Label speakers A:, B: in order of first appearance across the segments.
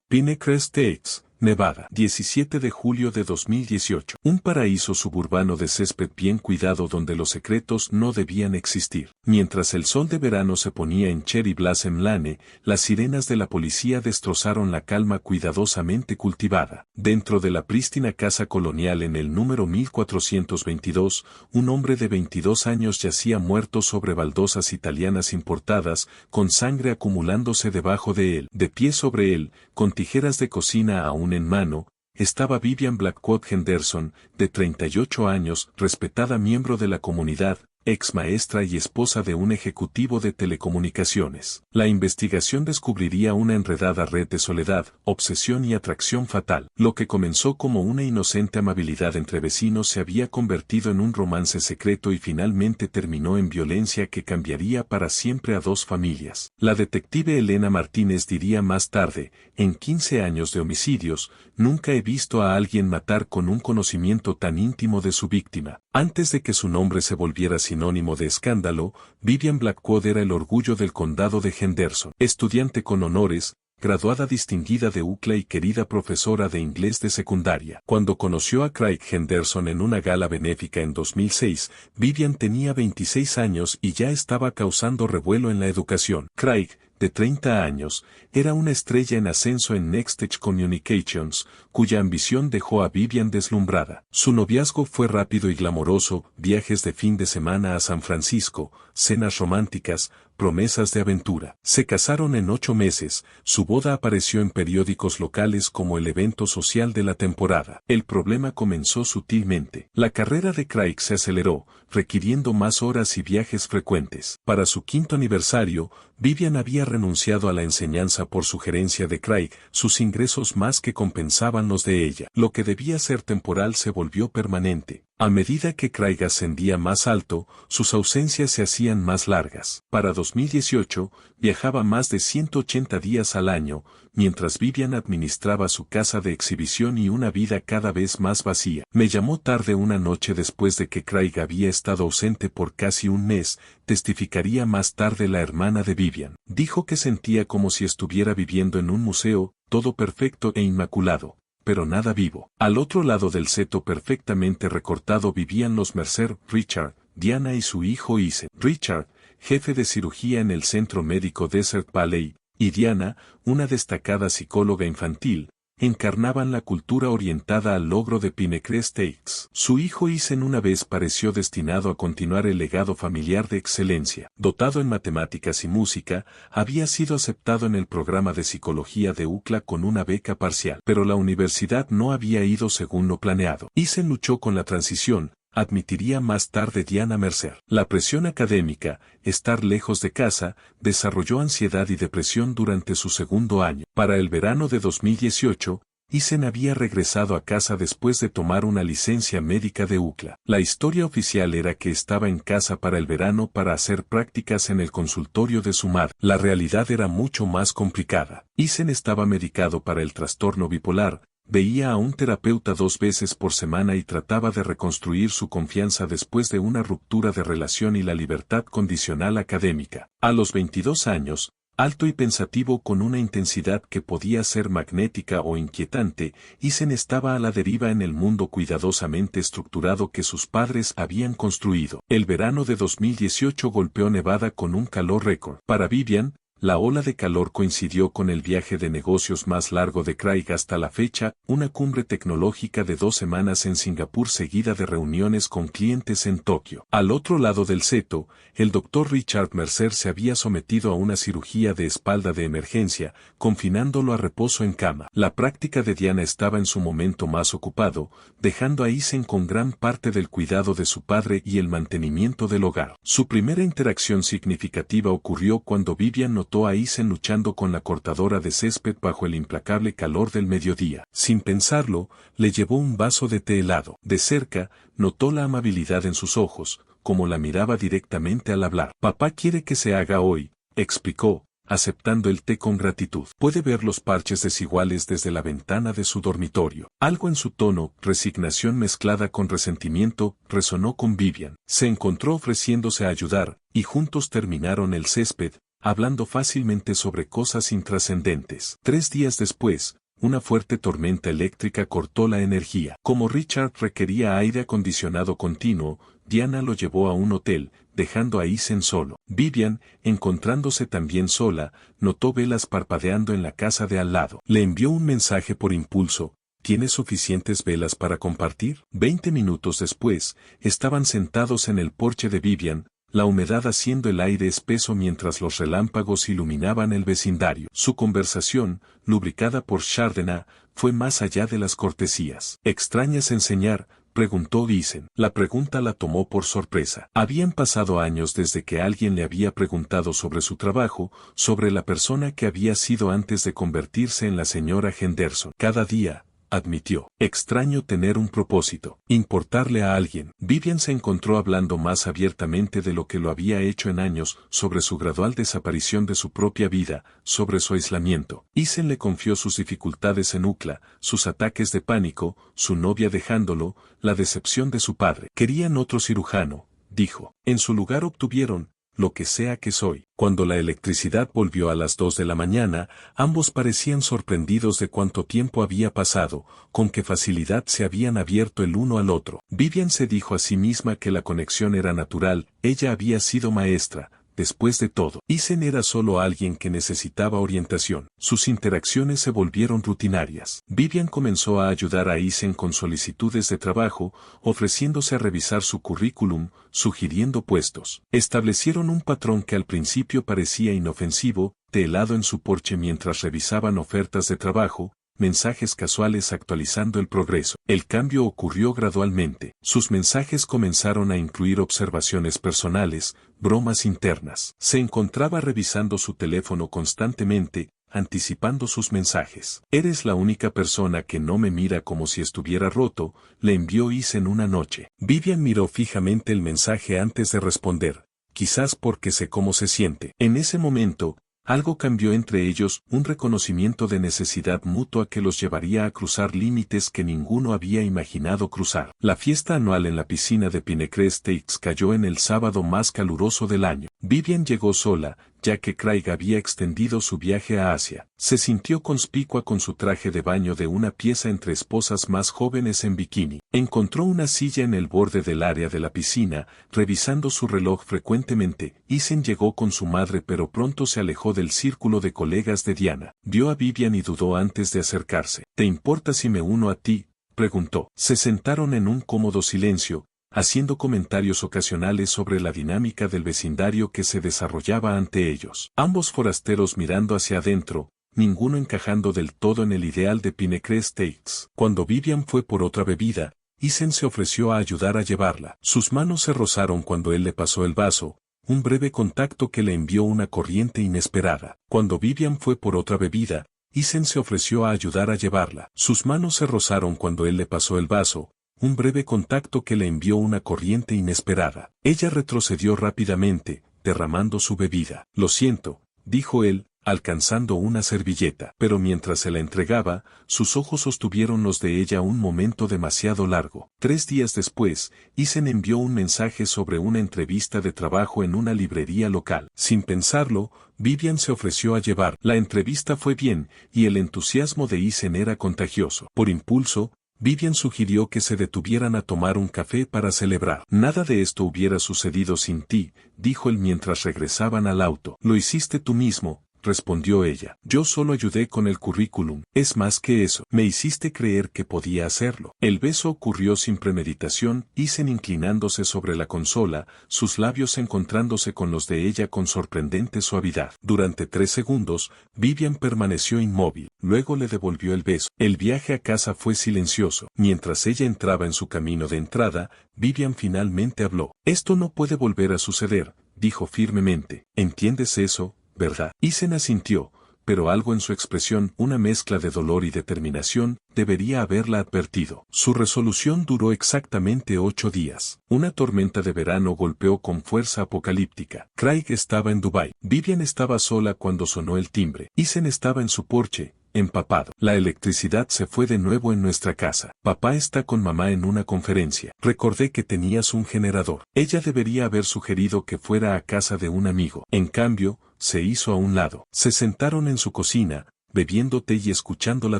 A: Pinecrest Heights, Nevada, 17 de julio de 2018. Un paraíso suburbano de césped bien cuidado donde los secretos no debían existir. Mientras el sol de verano se ponía en Cherry Blossom Lane, las sirenas de la policía destrozaron la calma cuidadosamente cultivada. Dentro de la prístina casa colonial en el número 1422, un hombre de 22 años yacía muerto sobre baldosas italianas importadas, con sangre acumulándose debajo de él. De pie sobre él, con tijeras de cocina aún en mano, estaba Vivian Blackwood Henderson, de 38 años, respetada miembro de la comunidad, ex maestra y esposa de un ejecutivo de telecomunicaciones. La investigación descubriría una enredada red de soledad, obsesión y atracción fatal. Lo que comenzó como una inocente amabilidad entre vecinos se había convertido en un romance secreto y finalmente terminó en violencia que cambiaría para siempre a dos familias. La detective Elena Martínez diría más tarde, en 15 años de homicidios, nunca he visto a alguien matar con un conocimiento tan íntimo de su víctima. Antes de que su nombre se volviera sinónimo de escándalo, Vivian Blackwood era el orgullo del condado de Henderson. Estudiante con honores, graduada distinguida de UCLA y querida profesora de inglés de secundaria. Cuando conoció a Craig Henderson en una gala benéfica en 2006, Vivian tenía 26 años y ya estaba causando revuelo en la educación. Craig, de 30 años, era una estrella en ascenso en Nextech Communications, cuya ambición dejó a Vivian deslumbrada. Su noviazgo fue rápido y glamoroso, viajes de fin de semana a San Francisco, cenas románticas, promesas de aventura. Se casaron en 8 meses, su boda apareció en periódicos locales como el evento social de la temporada. El problema comenzó sutilmente. La carrera de Craig se aceleró, requiriendo más horas y viajes frecuentes. Para su 5º aniversario, Vivian había renunciado a la enseñanza por sugerencia de Craig, sus ingresos más que compensaban los de ella. Lo que debía ser temporal se volvió permanente. A medida que Craig ascendía más alto, sus ausencias se hacían más largas. Para 2018, viajaba más de 180 días al año, mientras Vivian administraba su casa de exhibición y una vida cada vez más vacía. Me llamó tarde una noche después de que Craig había estado ausente por casi un mes, testificaría más tarde la hermana de Vivian. Dijo que sentía como si estuviera viviendo en un museo, todo perfecto e inmaculado, pero nada vivo. Al otro lado del seto perfectamente recortado vivían los Mercer, Richard, Diana y su hijo Ise. Richard, jefe de cirugía en el centro médico Desert Valley, y Diana, una destacada psicóloga infantil, encarnaban la cultura orientada al logro de Pinecrest Heights. Su hijo Isen una vez pareció destinado a continuar el legado familiar de excelencia. Dotado en matemáticas y música, había sido aceptado en el programa de psicología de UCLA con una beca parcial, pero la universidad no había ido según lo planeado. Isen luchó con la transición, admitiría más tarde Diana Mercer. La presión académica, estar lejos de casa, desarrolló ansiedad y depresión durante su 2º año. Para el verano de 2018, Isen había regresado a casa después de tomar una licencia médica de UCLA. La historia oficial era que estaba en casa para el verano para hacer prácticas en el consultorio de su madre. La realidad era mucho más complicada. Isen estaba medicado para el trastorno bipolar, veía a un terapeuta 2 veces por semana y trataba de reconstruir su confianza después de una ruptura de relación y la libertad condicional académica. A los 22 años, alto y pensativo con una intensidad que podía ser magnética o inquietante, Isen estaba a la deriva en el mundo cuidadosamente estructurado que sus padres habían construido. El verano de 2018 golpeó Nevada con un calor récord. Para Vivian, la ola de calor coincidió con el viaje de negocios más largo de Craig hasta la fecha, una cumbre tecnológica de 2 semanas en Singapur seguida de reuniones con clientes en Tokio. Al otro lado del seto, el Dr. Richard Mercer se había sometido a una cirugía de espalda de emergencia, confinándolo a reposo en cama. La práctica de Diana estaba en su momento más ocupado, dejando a Isen con gran parte del cuidado de su padre y el mantenimiento del hogar. Su primera interacción significativa ocurrió cuando Vivian notó a Isen luchando con la cortadora de césped bajo el implacable calor del mediodía. Sin pensarlo, le llevó un vaso de té helado. De cerca, notó la amabilidad en sus ojos, como la miraba directamente al hablar. Papá quiere que se haga hoy, explicó, aceptando el té con gratitud. Puede ver los parches desiguales desde la ventana de su dormitorio. Algo en su tono, resignación mezclada con resentimiento, resonó con Vivian. Se encontró ofreciéndose a ayudar, y juntos terminaron el césped, hablando fácilmente sobre cosas intrascendentes. 3 días después, una fuerte tormenta eléctrica cortó la energía. Como Richard requería aire acondicionado continuo, Diana lo llevó a un hotel, dejando a Isen solo. Vivian, encontrándose también sola, notó velas parpadeando en la casa de al lado. Le envió un mensaje por impulso. ¿Tienes suficientes velas para compartir? 20 minutos después, estaban sentados en el porche de Vivian, la humedad haciendo el aire espeso mientras los relámpagos iluminaban el vecindario. Su conversación, lubricada por Chardonnay, fue más allá de las cortesías. ¿Extrañas enseñar?, preguntó Isen. La pregunta la tomó por sorpresa. Habían pasado años desde que alguien le había preguntado sobre su trabajo, sobre la persona que había sido antes de convertirse en la señora Henderson. Cada día, admitió. Extraño tener un propósito, importarle a alguien. Vivian se encontró hablando más abiertamente de lo que lo había hecho en años, sobre su gradual desaparición de su propia vida, sobre su aislamiento. Isen le confió sus dificultades en UCLA, sus ataques de pánico, su novia dejándolo, la decepción de su padre. Querían otro cirujano, dijo. En su lugar obtuvieron lo que sea que soy. Cuando la electricidad volvió a las 2 de la mañana, ambos parecían sorprendidos de cuánto tiempo había pasado, con qué facilidad se habían abierto el uno al otro. Vivian se dijo a sí misma que la conexión era natural, ella había sido maestra. Después de todo, Isen era solo alguien que necesitaba orientación. Sus interacciones se volvieron rutinarias. Vivian comenzó a ayudar a Isen con solicitudes de trabajo, ofreciéndose a revisar su currículum, sugiriendo puestos. Establecieron un patrón que al principio parecía inofensivo, té helado en su porche mientras revisaban ofertas de trabajo, mensajes casuales actualizando el progreso. El cambio ocurrió gradualmente. Sus mensajes comenzaron a incluir observaciones personales, bromas internas. Se encontraba revisando su teléfono constantemente, anticipando sus mensajes. Eres la única persona que no me mira como si estuviera roto, le envió Isen una noche. Vivian miró fijamente el mensaje antes de responder, quizás porque sé cómo se siente. En ese momento, algo cambió entre ellos, un reconocimiento de necesidad mutua que los llevaría a cruzar límites que ninguno había imaginado cruzar. La fiesta anual en la piscina de Pinecrest Lakes cayó en el sábado más caluroso del año. Vivian llegó sola, ya que Craig había extendido su viaje a Asia. Se sintió conspicua con su traje de baño de una pieza entre esposas más jóvenes en bikini. Encontró una silla en el borde del área de la piscina, revisando su reloj frecuentemente. Isen llegó con su madre pero pronto se alejó del círculo de colegas de Diana. Vio a Vivian y dudó antes de acercarse. ¿Te importa si me uno a ti?, preguntó. Se sentaron en un cómodo silencio, haciendo comentarios ocasionales sobre la dinámica del vecindario que se desarrollaba ante ellos. Ambos forasteros mirando hacia adentro, ninguno encajando del todo en el ideal de Pinecrest Lakes. Cuando Vivian fue por otra bebida, Isen se ofreció a ayudar a llevarla. Sus manos se rozaron cuando él le pasó el vaso, un breve contacto que le envió una corriente inesperada. Cuando Vivian fue por otra bebida, Isen se ofreció a ayudar a llevarla. Sus manos se rozaron cuando él le pasó el vaso, un breve contacto que le envió una corriente inesperada. Ella retrocedió rápidamente, derramando su bebida. Lo siento, dijo él, alcanzando una servilleta. Pero mientras se la entregaba, sus ojos sostuvieron los de ella un momento demasiado largo. 3 días después, Isen envió un mensaje sobre una entrevista de trabajo en una librería local. Sin pensarlo, Vivian se ofreció a llevar. La entrevista fue bien, y el entusiasmo de Isen era contagioso. Por impulso, Vivian sugirió que se detuvieran a tomar un café para celebrar. Nada de esto hubiera sucedido sin ti, dijo él mientras regresaban al auto. Lo hiciste tú mismo, respondió ella. Yo solo ayudé con el currículum. Es más que eso. Me hiciste creer que podía hacerlo. El beso ocurrió sin premeditación, Isen inclinándose sobre la consola, sus labios encontrándose con los de ella con sorprendente suavidad. Durante 3 segundos, Vivian permaneció inmóvil. Luego le devolvió el beso. El viaje a casa fue silencioso. Mientras ella entraba en su camino de entrada, Vivian finalmente habló. Esto no puede volver a suceder, dijo firmemente. ¿Entiendes eso, verdad? Isen asintió, pero algo en su expresión, una mezcla de dolor y determinación, debería haberla advertido. Su resolución duró exactamente 8 días. Una tormenta de verano golpeó con fuerza apocalíptica. Craig estaba en Dubái. Vivian estaba sola cuando sonó el timbre. Isen estaba en su porche, empapado. La electricidad se fue de nuevo en nuestra casa. Papá está con mamá en una conferencia. Recordé que tenías un generador. Ella debería haber sugerido que fuera a casa de un amigo. En cambio, se hizo a un lado. Se sentaron en su cocina, bebiendo té y escuchando la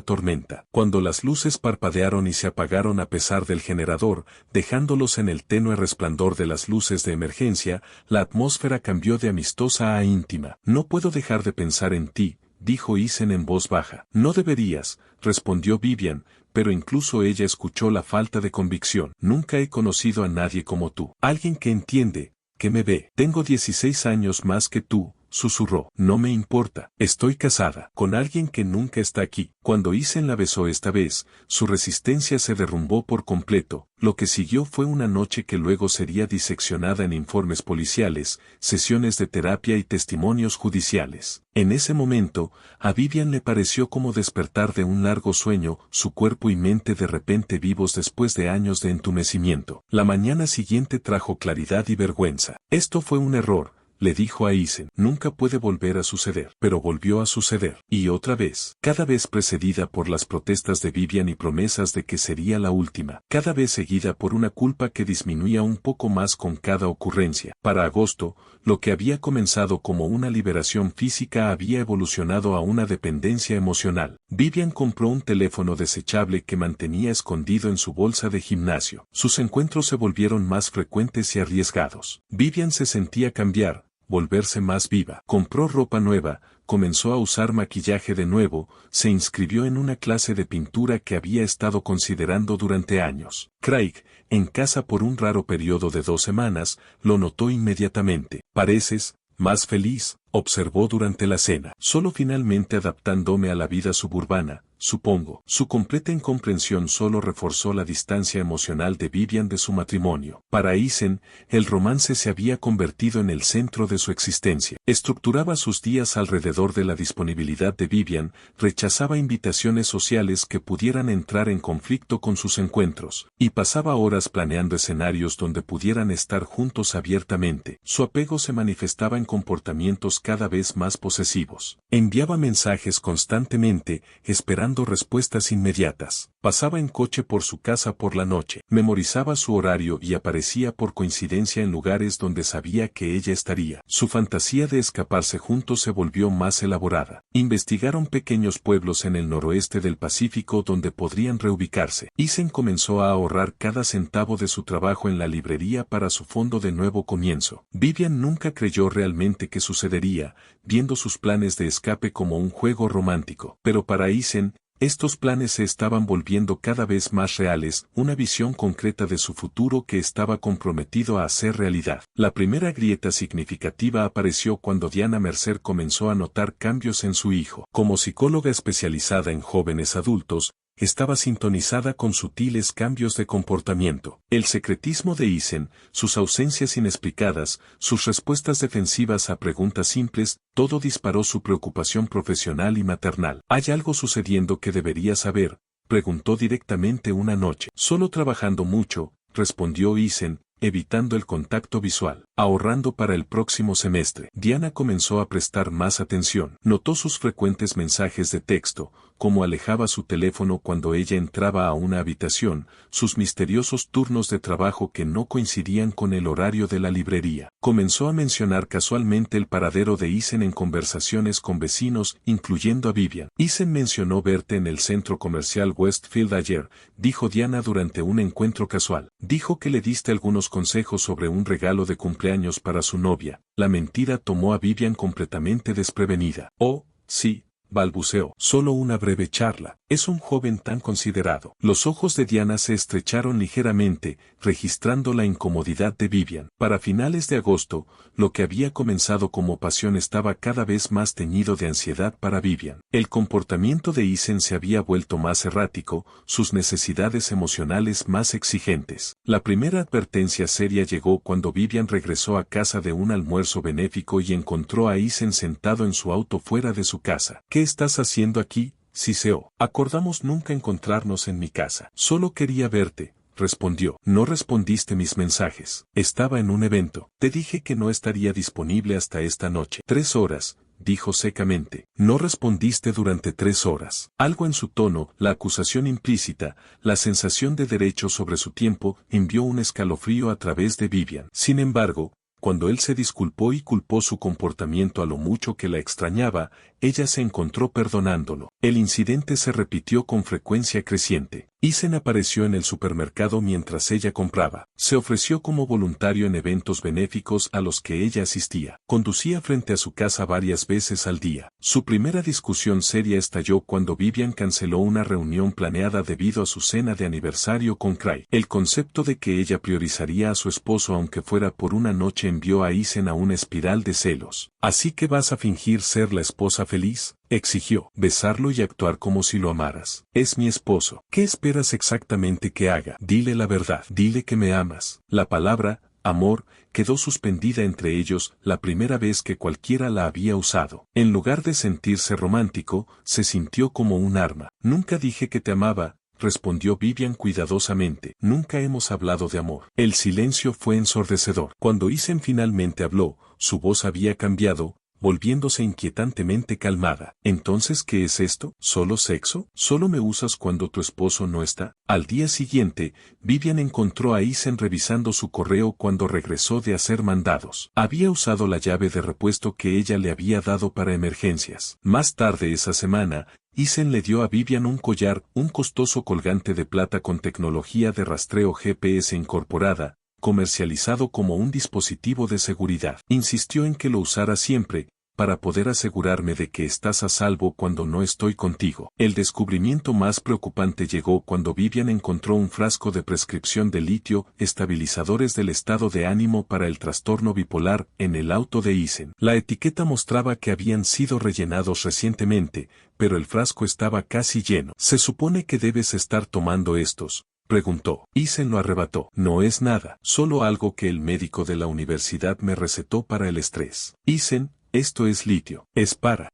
A: tormenta. Cuando las luces parpadearon y se apagaron a pesar del generador, dejándolos en el tenue resplandor de las luces de emergencia, la atmósfera cambió de amistosa a íntima. No puedo dejar de pensar en ti, dijo Isen en voz baja. No deberías, respondió Vivian, pero incluso ella escuchó la falta de convicción. Nunca he conocido a nadie como tú. Alguien que entiende, que me ve. Tengo 16 años más que tú, susurró. No me importa. Estoy casada con alguien que nunca está aquí. Cuando Isen la besó esta vez, su resistencia se derrumbó por completo. Lo que siguió fue una noche que luego sería diseccionada en informes policiales, sesiones de terapia y testimonios judiciales. En ese momento, a Vivian le pareció como despertar de un largo sueño, su cuerpo y mente de repente vivos después de años de entumecimiento. La mañana siguiente trajo claridad y vergüenza. Esto fue un error, le dijo a Isen. Nunca puede volver a suceder. Pero volvió a suceder. Y otra vez. Cada vez precedida por las protestas de Vivian y promesas de que sería la última. Cada vez seguida por una culpa que disminuía un poco más con cada ocurrencia. Para agosto, lo que había comenzado como una liberación física había evolucionado a una dependencia emocional. Vivian compró un teléfono desechable que mantenía escondido en su bolsa de gimnasio. Sus encuentros se volvieron más frecuentes y arriesgados. Vivian se sentía cambiar, volverse más viva. Compró ropa nueva, comenzó a usar maquillaje de nuevo, se inscribió en una clase de pintura que había estado considerando durante años. Craig, en casa por un raro periodo de 2 semanas, lo notó inmediatamente. Pareces más feliz, observó durante la cena. Solo finalmente adaptándome a la vida suburbana, supongo. Su completa incomprensión solo reforzó la distancia emocional de Vivian de su matrimonio. Para Isen, el romance se había convertido en el centro de su existencia. Estructuraba sus días alrededor de la disponibilidad de Vivian, rechazaba invitaciones sociales que pudieran entrar en conflicto con sus encuentros, y pasaba horas planeando escenarios donde pudieran estar juntos abiertamente. Su apego se manifestaba en comportamientos cada vez más posesivos. Enviaba mensajes constantemente, esperando respuestas inmediatas. Pasaba en coche por su casa por la noche. Memorizaba su horario y aparecía por coincidencia en lugares donde sabía que ella estaría. Su fantasía de escaparse juntos se volvió más elaborada. Investigaron pequeños pueblos en el noroeste del Pacífico donde podrían reubicarse. Isen comenzó a ahorrar cada centavo de su trabajo en la librería para su fondo de nuevo comienzo. Vivian nunca creyó realmente que sucedería, viendo sus planes de escape como un juego romántico. Pero para Isen, estos planes se estaban volviendo cada vez más reales, una visión concreta de su futuro que estaba comprometido a hacer realidad. La primera grieta significativa apareció cuando Diana Mercer comenzó a notar cambios en su hijo. Como psicóloga especializada en jóvenes adultos, estaba sintonizada con sutiles cambios de comportamiento. El secretismo de Isen, sus ausencias inexplicadas, sus respuestas defensivas a preguntas simples, todo disparó su preocupación profesional y maternal. ¿Hay algo sucediendo que debería saber?, preguntó directamente una noche. Solo trabajando mucho, respondió Isen, evitando el contacto visual, ahorrando para el próximo semestre. Diana comenzó a prestar más atención. Notó sus frecuentes mensajes de texto, cómo alejaba su teléfono cuando ella entraba a una habitación, sus misteriosos turnos de trabajo que no coincidían con el horario de la librería. Comenzó a mencionar casualmente el paradero de Isen en conversaciones con vecinos, incluyendo a Vivian. Isen mencionó verte en el centro comercial Westfield ayer, dijo Diana durante un encuentro casual. Dijo que le diste algunos consejos sobre un regalo de cumpleaños para su novia. La mentira tomó a Vivian completamente desprevenida. Oh, sí, balbuceó. Solo una breve charla. Es un joven tan considerado. Los ojos de Diana se estrecharon ligeramente, registrando la incomodidad de Vivian. Para finales de agosto, lo que había comenzado como pasión estaba cada vez más teñido de ansiedad para Vivian. El comportamiento de Isen se había vuelto más errático, sus necesidades emocionales más exigentes. La primera advertencia seria llegó cuando Vivian regresó a casa de un almuerzo benéfico y encontró a Isen sentado en su auto fuera de su casa. ¿Qué estás haciendo aquí?, siseó. Acordamos nunca encontrarnos en mi casa. Solo quería verte, respondió. No respondiste mis mensajes. Estaba en un evento. Te dije que no estaría disponible hasta esta noche. 3 horas, dijo secamente. No respondiste durante 3 horas. Algo en su tono, la acusación implícita, la sensación de derecho sobre su tiempo, envió un escalofrío a través de Vivian. Sin embargo, Cuando él se disculpó y culpó su comportamiento a lo mucho que la extrañaba, ella se encontró perdonándolo. El incidente se repitió con frecuencia creciente. Isen apareció en el supermercado mientras ella compraba. Se ofreció como voluntario en eventos benéficos a los que ella asistía. Conducía frente a su casa varias veces al día. Su primera discusión seria estalló cuando Vivian canceló una reunión planeada debido a su cena de aniversario con Craig. El concepto de que ella priorizaría a su esposo aunque fuera por una noche envió a Isen a una espiral de celos. ¿Así que vas a fingir ser la esposa feliz? Exigió. Besarlo y actuar como si lo amaras. Es mi esposo. ¿Qué esperas exactamente que haga? Dile la verdad. Dile que me amas. La palabra, amor, quedó suspendida entre ellos la primera vez que cualquiera la había usado. En lugar de sentirse romántico, se sintió como un arma. Nunca dije que te amaba, respondió Vivian cuidadosamente. Nunca hemos hablado de amor. El silencio fue ensordecedor. Cuando Isen finalmente habló, su voz había cambiado, volviéndose inquietantemente calmada. ¿Entonces qué es esto? ¿Solo sexo? ¿Solo me usas cuando tu esposo no está? Al día siguiente, Vivian encontró a Isen revisando su correo cuando regresó de hacer mandados. Había usado la llave de repuesto que ella le había dado para emergencias. Más tarde esa semana, Isen le dio a Vivian un collar, un costoso colgante de plata con tecnología de rastreo GPS incorporada, comercializado como un dispositivo de seguridad. Insistió en que lo usara siempre, para poder asegurarme de que estás a salvo cuando no estoy contigo. El descubrimiento más preocupante llegó cuando Vivian encontró un frasco de prescripción de litio, estabilizadores del estado de ánimo para el trastorno bipolar, en el auto de Isen. La etiqueta mostraba que habían sido rellenados recientemente, pero el frasco estaba casi lleno. ¿Se supone que debes estar tomando estos?, preguntó. Isen lo arrebató. No es nada, solo algo que el médico de la universidad me recetó para el estrés. Isen, esto es litio.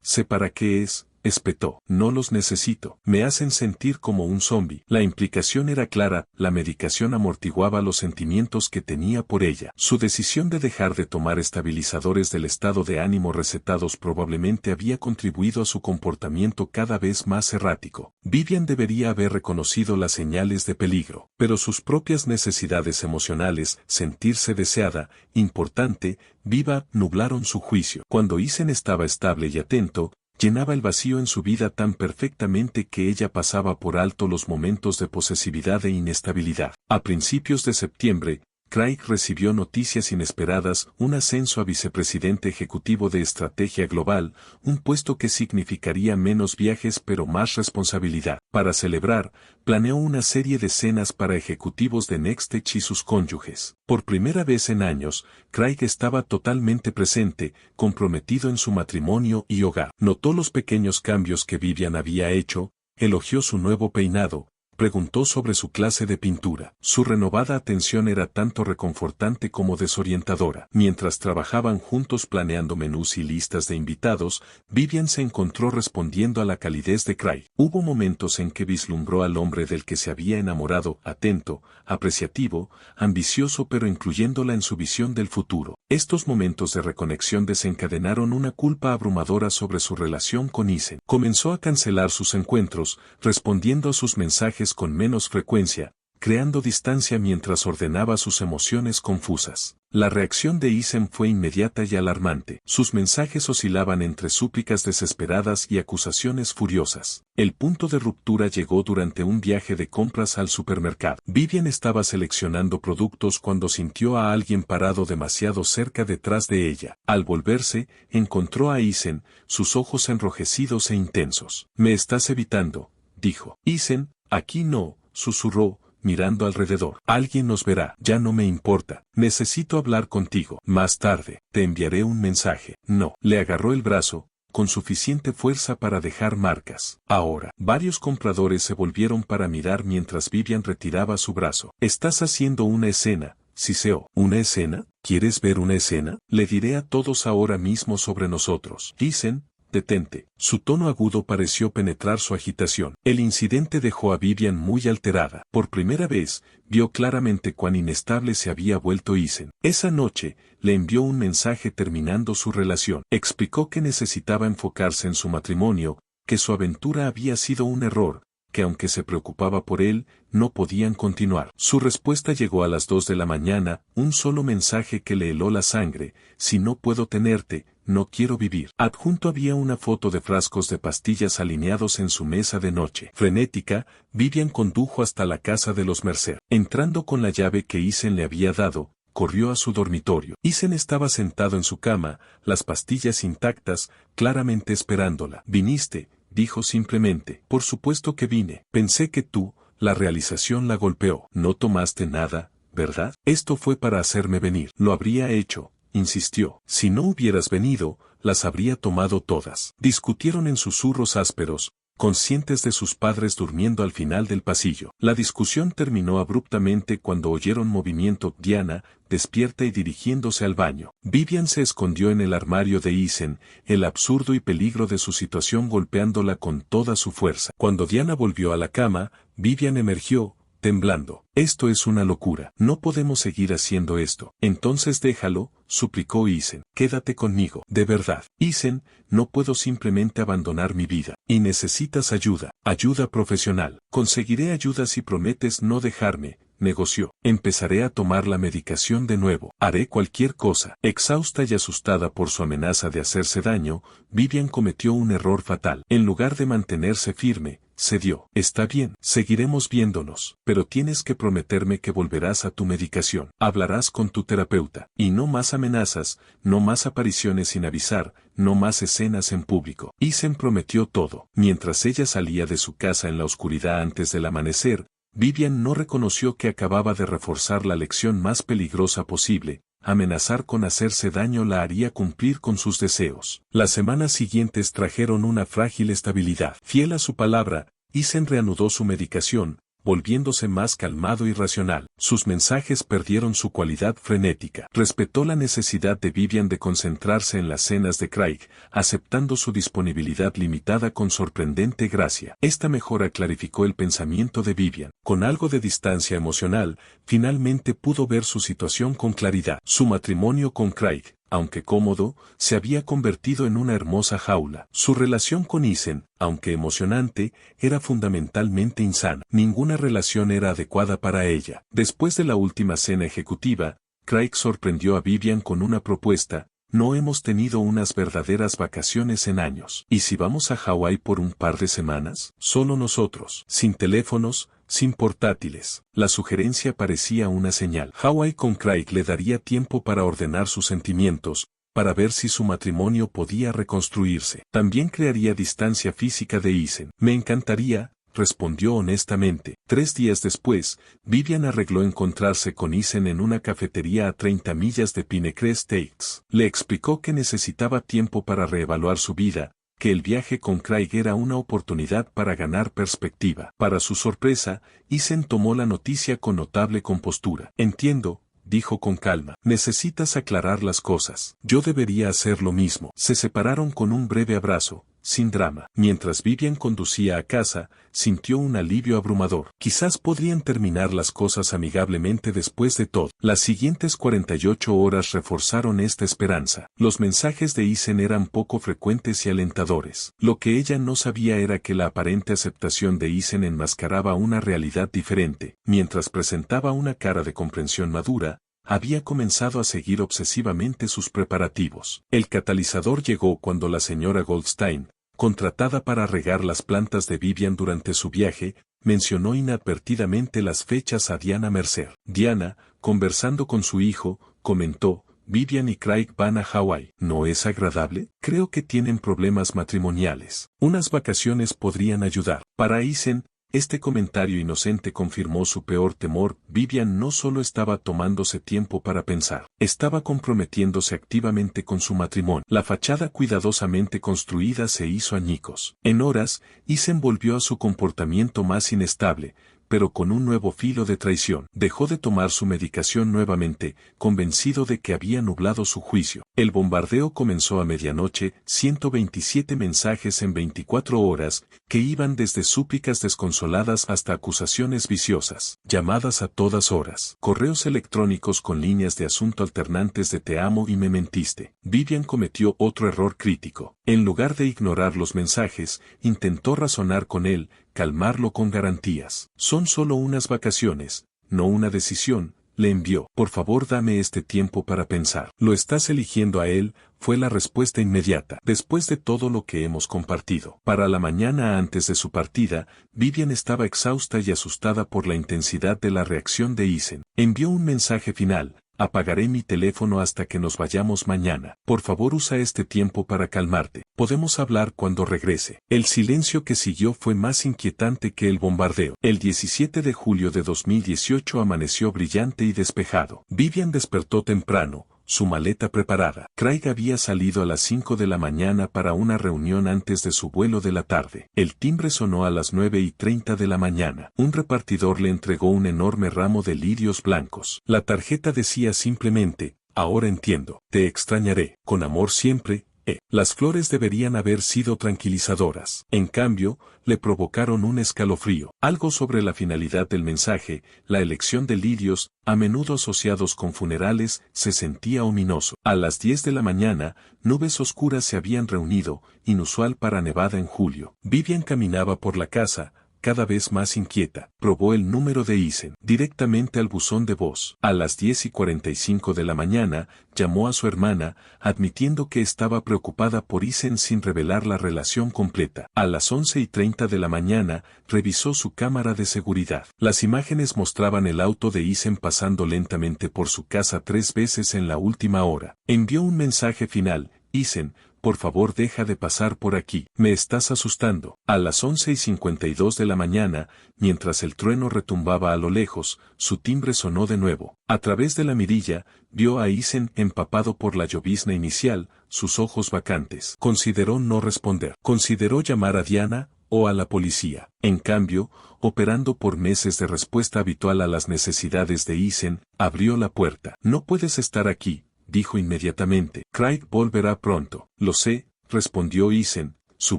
A: Sé para qué es, espetó. No los necesito. Me hacen sentir como un zombi. La implicación era clara, la medicación amortiguaba los sentimientos que tenía por ella. Su decisión de dejar de tomar estabilizadores del estado de ánimo recetados probablemente había contribuido a su comportamiento cada vez más errático. Vivian debería haber reconocido las señales de peligro, pero sus propias necesidades emocionales, sentirse deseada, importante, viva, nublaron su juicio. Cuando Isen estaba estable y atento, llenaba el vacío en su vida tan perfectamente que ella pasaba por alto los momentos de posesividad e inestabilidad. A principios de septiembre, Craig recibió noticias inesperadas, un ascenso a vicepresidente ejecutivo de estrategia global, un puesto que significaría menos viajes pero más responsabilidad. Para celebrar, planeó una serie de cenas para ejecutivos de Nextech y sus cónyuges. Por primera vez en años, Craig estaba totalmente presente, comprometido en su matrimonio y hogar. Notó los pequeños cambios que Vivian había hecho, elogió su nuevo peinado, preguntó sobre su clase de pintura. Su renovada atención era tanto reconfortante como desorientadora. Mientras trabajaban juntos planeando menús y listas de invitados, Vivian se encontró respondiendo a la calidez de Craig. Hubo momentos en que vislumbró al hombre del que se había enamorado, atento, apreciativo, ambicioso pero incluyéndola en su visión del futuro. Estos momentos de reconexión desencadenaron una culpa abrumadora sobre su relación con Isen. Comenzó a cancelar sus encuentros, respondiendo a sus mensajes con menos frecuencia, creando distancia mientras ordenaba sus emociones confusas. La reacción de Isen fue inmediata y alarmante. Sus mensajes oscilaban entre súplicas desesperadas y acusaciones furiosas. El punto de ruptura llegó durante un viaje de compras al supermercado. Vivian estaba seleccionando productos cuando sintió a alguien parado demasiado cerca detrás de ella. Al volverse, encontró a Isen, sus ojos enrojecidos e intensos. «Me estás evitando», dijo. «Isen, aquí no», susurró, mirando alrededor. «Alguien nos verá». «Ya no me importa. Necesito hablar contigo. Más tarde, te enviaré un mensaje». «No». Le agarró el brazo, con suficiente fuerza para dejar marcas. Ahora, varios compradores se volvieron para mirar mientras Vivian retiraba su brazo. «Estás haciendo una escena», siseó. «¿Una escena? ¿Quieres ver una escena? Le diré a todos ahora mismo sobre nosotros». «Dicen, detente». Su tono agudo pareció penetrar su agitación. El incidente dejó a Vivian muy alterada. Por primera vez, vio claramente cuán inestable se había vuelto Isen. Esa noche, le envió un mensaje terminando su relación. Explicó que necesitaba enfocarse en su matrimonio, que su aventura había sido un error, que aunque se preocupaba por él, no podían continuar. Su respuesta llegó a las 2 de la mañana, un solo mensaje que le heló la sangre: si no puedo tenerte, no quiero vivir. Adjunto había una foto de frascos de pastillas alineados en su mesa de noche. Frenética, Vivian condujo hasta la casa de los Mercer. Entrando con la llave que Isen le había dado, corrió a su dormitorio. Isen estaba sentado en su cama, las pastillas intactas, claramente esperándola. «¿Viniste?», dijo simplemente. «Por supuesto que vine. Pensé que tú». La realización la golpeó. «No tomaste nada, ¿verdad? Esto fue para hacerme venir». «Lo habría hecho», insistió. «Si no hubieras venido, las habría tomado todas». Discutieron en susurros ásperos, conscientes de sus padres durmiendo al final del pasillo. La discusión terminó abruptamente cuando oyeron movimiento. Diana, despierta y dirigiéndose al baño. Vivian se escondió en el armario de Isen, el absurdo y peligro de su situación golpeándola con toda su fuerza. Cuando Diana volvió a la cama, Vivian emergió, temblando. «Esto es una locura. No podemos seguir haciendo esto». «Entonces déjalo», suplicó Isen. «Quédate conmigo». «De verdad». «Isen, no puedo simplemente abandonar mi vida. Y necesitas ayuda. Ayuda profesional». «Conseguiré ayuda si prometes no dejarme», negoció. «Empezaré a tomar la medicación de nuevo. Haré cualquier cosa». Exhausta y asustada por su amenaza de hacerse daño, Vivian cometió un error fatal. En lugar de mantenerse firme, cedió. «Está bien, seguiremos viéndonos, pero tienes que prometerme que volverás a tu medicación. Hablarás con tu terapeuta. Y no más amenazas, no más apariciones sin avisar, no más escenas en público». Isen prometió todo. Mientras ella salía de su casa en la oscuridad antes del amanecer, Vivian no reconoció que acababa de reforzar la lección más peligrosa posible. Amenazar con hacerse daño la haría cumplir con sus deseos. Las semanas siguientes trajeron una frágil estabilidad. Fiel a su palabra, Isen reanudó su medicación, volviéndose más calmado y racional. Sus mensajes perdieron su cualidad frenética. Respetó la necesidad de Vivian de concentrarse en las cenas de Craig, aceptando su disponibilidad limitada con sorprendente gracia. Esta mejora clarificó el pensamiento de Vivian. Con algo de distancia emocional, finalmente pudo ver su situación con claridad. Su matrimonio con Craig, aunque cómodo, se había convertido en una hermosa jaula. Su relación con Isen, aunque emocionante, era fundamentalmente insana. Ninguna relación era adecuada para ella. Después de la última cena ejecutiva, Craig sorprendió a Vivian con una propuesta: «No hemos tenido unas verdaderas vacaciones en años. ¿Y si vamos a Hawái por un par de semanas? Solo nosotros, sin teléfonos, sin portátiles». La sugerencia parecía una señal. Hawái con Craig le daría tiempo para ordenar sus sentimientos, para ver si su matrimonio podía reconstruirse. También crearía distancia física de Isen. «Me encantaría», respondió honestamente. 3 días después, Vivian arregló encontrarse con Isen en una cafetería a 30 millas de Pinecrest Steaks. Le explicó que necesitaba tiempo para reevaluar su vida, que el viaje con Craig era una oportunidad para ganar perspectiva. Para su sorpresa, Isen tomó la noticia con notable compostura. «Entiendo», dijo con calma. «Necesitas aclarar las cosas. Yo debería hacer lo mismo». Se separaron con un breve abrazo, sin drama. Mientras Vivian conducía a casa, sintió un alivio abrumador. Quizás podrían terminar las cosas amigablemente después de todo. Las siguientes 48 horas reforzaron esta esperanza. Los mensajes de Isen eran poco frecuentes y alentadores. Lo que ella no sabía era que la aparente aceptación de Isen enmascaraba una realidad diferente. Mientras presentaba una cara de comprensión madura, había comenzado a seguir obsesivamente sus preparativos. El catalizador llegó cuando la señora Goldstein, contratada para regar las plantas de Vivian durante su viaje, mencionó inadvertidamente las fechas a Diana Mercer. Diana, conversando con su hijo, comentó: «Vivian y Craig van a Hawái. ¿No es agradable? Creo que tienen problemas matrimoniales. Unas vacaciones podrían ayudar». Para Isen, este comentario inocente confirmó su peor temor. Vivian no solo estaba tomándose tiempo para pensar, estaba comprometiéndose activamente con su matrimonio. La fachada cuidadosamente construida se hizo añicos. En horas, Isen volvió a su comportamiento más inestable, pero con un nuevo filo de traición. Dejó de tomar su medicación nuevamente, convencido de que había nublado su juicio. El bombardeo comenzó a medianoche, 127 mensajes en 24 horas, que iban desde súplicas desconsoladas hasta acusaciones viciosas, llamadas a todas horas, correos electrónicos con líneas de asunto alternantes de «te amo» y «me mentiste». Vivian cometió otro error crítico. En lugar de ignorar los mensajes, intentó razonar con él, calmarlo con garantías. Son solo unas vacaciones, no una decisión, le envió. Por favor, dame este tiempo para pensar. ¿Lo estás eligiendo a él? Fue la respuesta inmediata. Después de todo lo que hemos compartido. Para la mañana antes de su partida, Vivian estaba exhausta y asustada por la intensidad de la reacción de Isen. Envió un mensaje final. Apagaré mi teléfono hasta que nos vayamos mañana. Por favor, usa este tiempo para calmarte. Podemos hablar cuando regrese. El silencio que siguió fue más inquietante que el bombardeo. El 17 de julio de 2018 amaneció brillante y despejado. Vivian despertó temprano, su maleta preparada. Craig había salido a las 5 de la mañana para una reunión antes de su vuelo de la tarde. El timbre sonó a las 9:30 de la mañana. Un repartidor le entregó un enorme ramo de lirios blancos. La tarjeta decía simplemente, ahora entiendo, te extrañaré, con amor siempre. Las flores deberían haber sido tranquilizadoras. En cambio, le provocaron un escalofrío. Algo sobre la finalidad del mensaje, la elección de lirios, a menudo asociados con funerales, se sentía ominoso. A las 10 de la mañana, nubes oscuras se habían reunido, inusual para Nevada en julio. Vivian caminaba por la casa, cada vez más inquieta. Probó el número de Isen directamente al buzón de voz. A las 10:45 de la mañana, llamó a su hermana, admitiendo que estaba preocupada por Isen sin revelar la relación completa. A las 11:30 de la mañana, revisó su cámara de seguridad. Las imágenes mostraban el auto de Isen pasando lentamente por su casa 3 veces en la última hora. Envió un mensaje final, Isen, por favor deja de pasar por aquí, me estás asustando. A las 11:52 de la mañana, mientras el trueno retumbaba a lo lejos, su timbre sonó de nuevo. A través de la mirilla, vio a Isen empapado por la llovizna inicial, sus ojos vacantes. Consideró no responder. Consideró llamar a Diana, o a la policía. En cambio, operando por meses de respuesta habitual a las necesidades de Isen, abrió la puerta. No puedes estar aquí, dijo inmediatamente. Craig volverá pronto. Lo sé, respondió Isen, su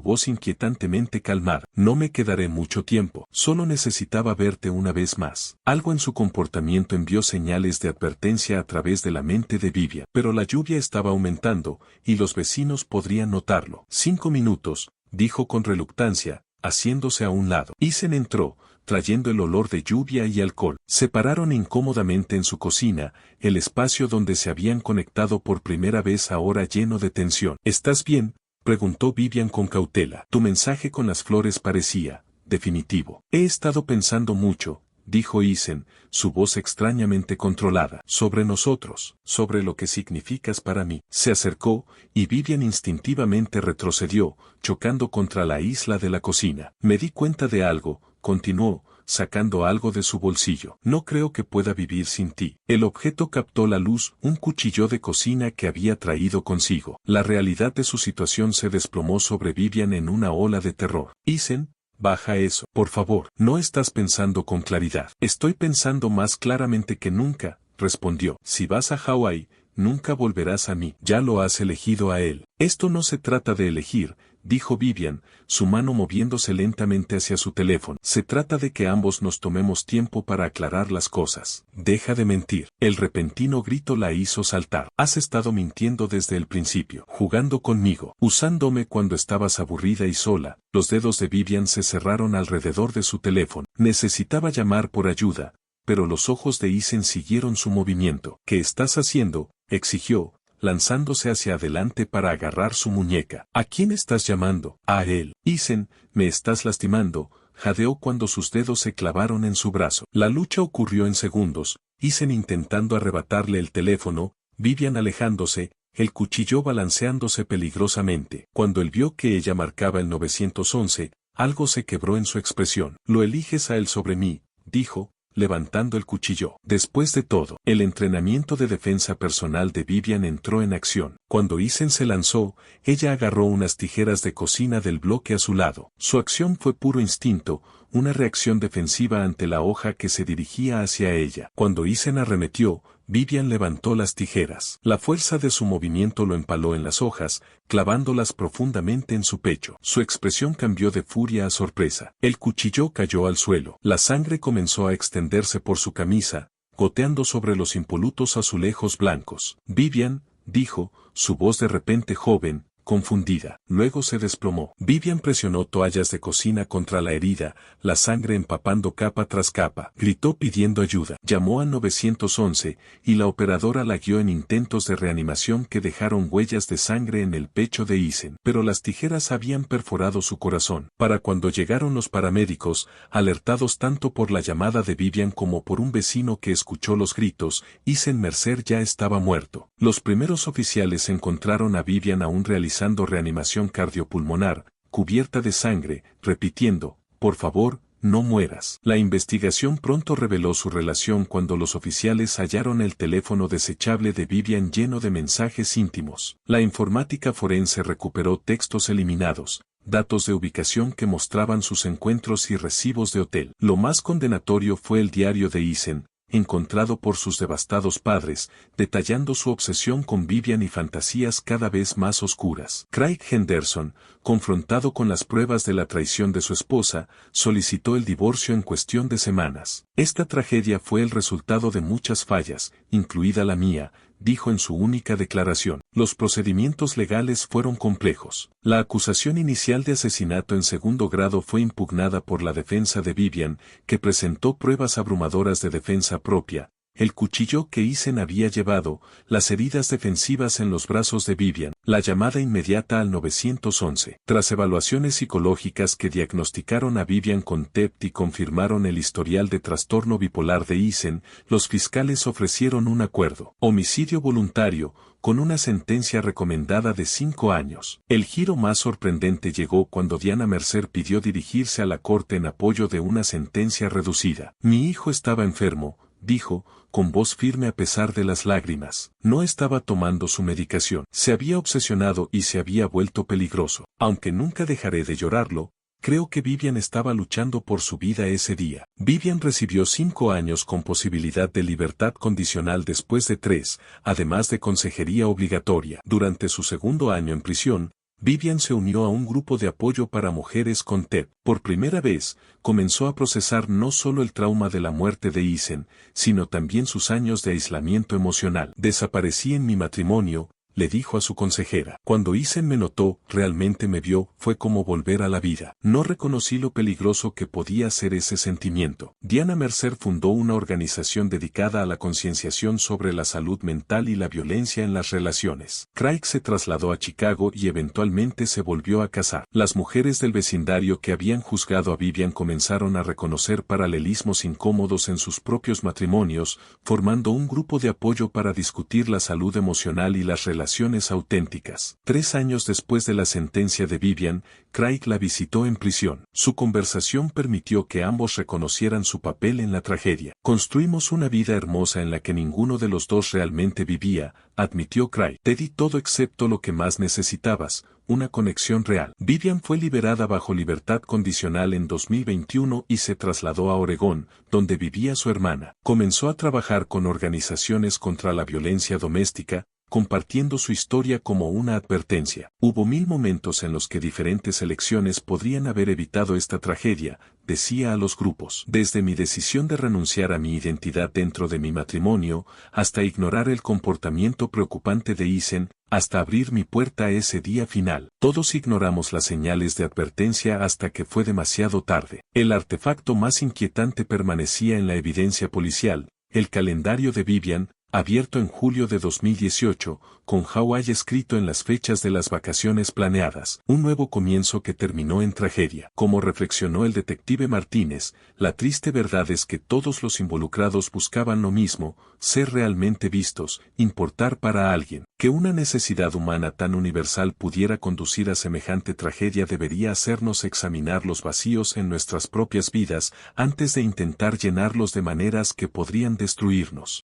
A: voz inquietantemente calmada. No me quedaré mucho tiempo. Solo necesitaba verte una vez más. Algo en su comportamiento envió señales de advertencia a través de la mente de Vivian. Pero la lluvia estaba aumentando, y los vecinos podrían notarlo. 5 minutos, dijo con reluctancia, haciéndose a un lado. Isen entró, trayendo el olor de lluvia y alcohol. Se pararon incómodamente en su cocina, el espacio donde se habían conectado por primera vez ahora lleno de tensión. ¿Estás bien?, preguntó Vivian con cautela. Tu mensaje con las flores parecía definitivo. He estado pensando mucho, dijo Isen, su voz extrañamente controlada. Sobre nosotros, sobre lo que significas para mí. Se acercó, y Vivian instintivamente retrocedió, chocando contra la isla de la cocina. Me di cuenta de algo, continuó, sacando algo de su bolsillo. No creo que pueda vivir sin ti. El objeto captó la luz, un cuchillo de cocina que había traído consigo. La realidad de su situación se desplomó sobre Vivian en una ola de terror. Isen, baja eso, por favor. No estás pensando con claridad. Estoy pensando más claramente que nunca, respondió. Si vas a Hawái, nunca volverás a mí. Ya lo has elegido a él. Esto no se trata de elegir, dijo Vivian, su mano moviéndose lentamente hacia su teléfono. Se trata de que ambos nos tomemos tiempo para aclarar las cosas. Deja de mentir. El repentino grito la hizo saltar. Has estado mintiendo desde el principio, jugando conmigo, usándome cuando estabas aburrida y sola. Los dedos de Vivian se cerraron alrededor de su teléfono. Necesitaba llamar por ayuda, pero los ojos de Isen siguieron su movimiento. ¿Qué estás haciendo?, exigió, lanzándose hacia adelante para agarrar su muñeca. ¿A quién estás llamando? A él. Isen, me estás lastimando, jadeó cuando sus dedos se clavaron en su brazo. La lucha ocurrió en segundos, Isen intentando arrebatarle el teléfono, Vivian alejándose, el cuchillo balanceándose peligrosamente. Cuando él vio que ella marcaba el 911, algo se quebró en su expresión. Lo eliges a él sobre mí, dijo, levantando el cuchillo. Después de todo, el entrenamiento de defensa personal de Vivian entró en acción. Cuando Isen se lanzó, ella agarró unas tijeras de cocina del bloque a su lado. Su acción fue puro instinto, una reacción defensiva ante la hoja que se dirigía hacia ella. Cuando Isen arremetió, Vivian levantó las tijeras. La fuerza de su movimiento lo empaló en las hojas, clavándolas profundamente en su pecho. Su expresión cambió de furia a sorpresa. El cuchillo cayó al suelo. La sangre comenzó a extenderse por su camisa, goteando sobre los impolutos azulejos blancos. Vivian, dijo, su voz de repente joven, confundida. Luego se desplomó. Vivian presionó toallas de cocina contra la herida, la sangre empapando capa tras capa. Gritó pidiendo ayuda. Llamó al 911 y la operadora la guió en intentos de reanimación que dejaron huellas de sangre en el pecho de Isen. Pero las tijeras habían perforado su corazón. Para cuando llegaron los paramédicos, alertados tanto por la llamada de Vivian como por un vecino que escuchó los gritos, Isen Mercer ya estaba muerto. Los primeros oficiales encontraron a Vivian aún realizando reanimación cardiopulmonar, cubierta de sangre, repitiendo, por favor, no mueras. La investigación pronto reveló su relación cuando los oficiales hallaron el teléfono desechable de Vivian lleno de mensajes íntimos. La informática forense recuperó textos eliminados, datos de ubicación que mostraban sus encuentros y recibos de hotel. Lo más condenatorio fue el diario de Isen, encontrado por sus devastados padres, detallando su obsesión con Vivian y fantasías cada vez más oscuras. Craig Henderson, confrontado con las pruebas de la traición de su esposa, solicitó el divorcio en cuestión de semanas. Esta tragedia fue el resultado de muchas fallas, incluida la mía, dijo en su única declaración. Los procedimientos legales fueron complejos. La acusación inicial de asesinato en segundo grado fue impugnada por la defensa de Vivian, que presentó pruebas abrumadoras de defensa propia, el cuchillo que Isen había llevado, las heridas defensivas en los brazos de Vivian, la llamada inmediata al 911. Tras evaluaciones psicológicas que diagnosticaron a Vivian con TEPT y confirmaron el historial de trastorno bipolar de Isen, los fiscales ofrecieron un acuerdo. Homicidio voluntario, con una sentencia recomendada de 5 años. El giro más sorprendente llegó cuando Diana Mercer pidió dirigirse a la corte en apoyo de una sentencia reducida. Mi hijo estaba enfermo, dijo, con voz firme a pesar de las lágrimas. No estaba tomando su medicación. Se había obsesionado y se había vuelto peligroso. Aunque nunca dejaré de llorarlo, creo que Vivian estaba luchando por su vida ese día. Vivian recibió 5 años con posibilidad de libertad condicional después de 3, además de consejería obligatoria. Durante su segundo año en prisión, Vivian se unió a un grupo de apoyo para mujeres con TEP. Por primera vez, comenzó a procesar no solo el trauma de la muerte de Isen, sino también sus años de aislamiento emocional. Desaparecí en mi matrimonio, le dijo a su consejera. Cuando Isen me notó, realmente me vio, fue como volver a la vida. No reconocí lo peligroso que podía ser ese sentimiento. Diana Mercer fundó una organización dedicada a la concienciación sobre la salud mental y la violencia en las relaciones. Craig se trasladó a Chicago y eventualmente se volvió a casar. Las mujeres del vecindario que habían juzgado a Vivian comenzaron a reconocer paralelismos incómodos en sus propios matrimonios, formando un grupo de apoyo para discutir la salud emocional y las relaciones auténticas. 3 años después de la sentencia de Vivian, Craig la visitó en prisión. Su conversación permitió que ambos reconocieran su papel en la tragedia. Construimos una vida hermosa en la que ninguno de los dos realmente vivía, admitió Craig. Te di todo excepto lo que más necesitabas, una conexión real. Vivian fue liberada bajo libertad condicional en 2021 y se trasladó a Oregón, donde vivía su hermana. Comenzó a trabajar con organizaciones contra la violencia doméstica, compartiendo su historia como una advertencia. Hubo 1000 momentos en los que diferentes elecciones podrían haber evitado esta tragedia, decía a los grupos. Desde mi decisión de renunciar a mi identidad dentro de mi matrimonio, hasta ignorar el comportamiento preocupante de Isen, hasta abrir mi puerta a ese día final. Todos ignoramos las señales de advertencia hasta que fue demasiado tarde. El artefacto más inquietante permanecía en la evidencia policial, el calendario de Vivian, abierto en julio de 2018, con Hawái escrito en las fechas de las vacaciones planeadas, un nuevo comienzo que terminó en tragedia. Como reflexionó el detective Martínez, la triste verdad es que todos los involucrados buscaban lo mismo, ser realmente vistos, importar para alguien. Que una necesidad humana tan universal pudiera conducir a semejante tragedia debería hacernos examinar los vacíos en nuestras propias vidas antes de intentar llenarlos de maneras que podrían destruirnos.